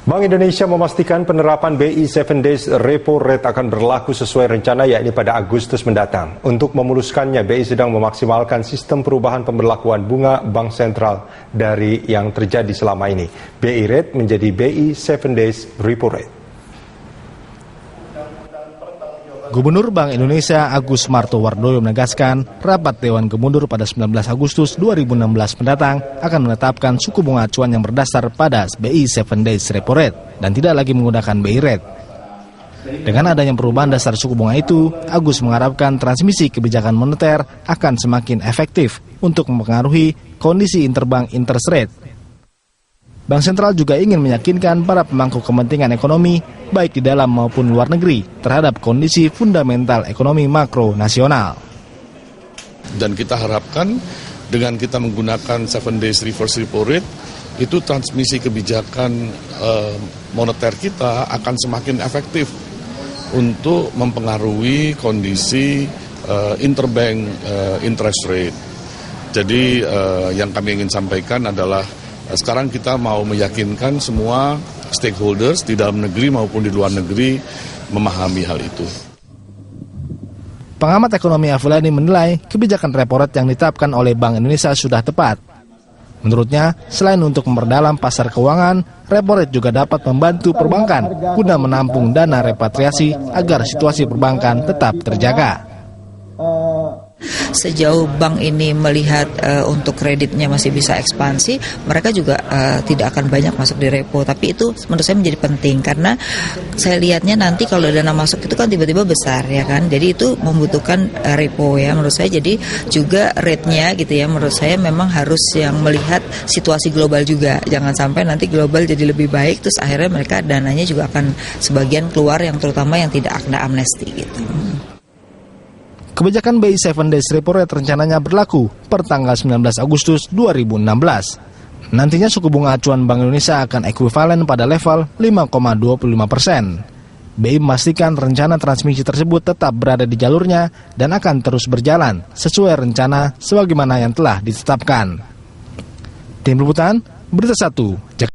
Bank Indonesia memastikan penerapan BI 7 Days Repo Rate akan berlaku sesuai rencana, yakni pada Agustus mendatang. Untuk memuluskannya, BI sedang memaksimalkan sistem perubahan pemberlakuan bunga bank sentral dari yang terjadi selama ini. BI Rate menjadi BI 7 Days Repo Rate. Gubernur Bank Indonesia Agus Martowardoyo menegaskan rapat Dewan Gubernur pada 19 Agustus 2016 mendatang akan menetapkan suku bunga acuan yang berdasar pada BI 7 Days Repo Rate dan tidak lagi menggunakan BI Rate. Dengan adanya perubahan dasar suku bunga itu, Agus mengharapkan transmisi kebijakan moneter akan semakin efektif untuk mempengaruhi kondisi interbank interest rate. Bank Sentral juga ingin meyakinkan para pemangku kepentingan ekonomi, baik di dalam maupun luar negeri, terhadap kondisi fundamental ekonomi makro nasional. Dan kita harapkan dengan kita menggunakan 7 Days Reverse Repo Rate, itu transmisi kebijakan moneter kita akan semakin efektif untuk mempengaruhi kondisi interbank interest rate. Jadi yang kami ingin sampaikan adalah sekarang kita mau meyakinkan semua stakeholders di dalam negeri maupun di luar negeri memahami hal itu. Pengamat ekonomi Afulani menilai kebijakan repo rate yang ditetapkan oleh Bank Indonesia sudah tepat. Menurutnya, selain untuk memperdalam pasar keuangan, repo rate juga dapat membantu perbankan guna menampung dana repatriasi agar situasi perbankan tetap terjaga. Sejauh bank ini melihat untuk kreditnya masih bisa ekspansi, mereka juga tidak akan banyak masuk di repo. Tapi itu menurut saya menjadi penting karena saya lihatnya nanti kalau dana masuk itu kan tiba-tiba besar ya kan. Jadi itu membutuhkan repo ya menurut saya. Jadi juga rate-nya gitu ya menurut saya memang harus yang melihat situasi global juga. Jangan sampai nanti global jadi lebih baik terus akhirnya mereka dananya juga akan sebagian keluar yang terutama yang tidak ada amnesti gitu. Kebijakan BI 7 Days Repo Rate rencananya berlaku per tanggal 19 Agustus 2016. Nantinya suku bunga acuan Bank Indonesia akan ekuivalen pada level 5,25%. BI memastikan rencana transmisi tersebut tetap berada di jalurnya dan akan terus berjalan sesuai rencana sebagaimana yang telah ditetapkan. Tim Liputan, Berita 1, Jakarta.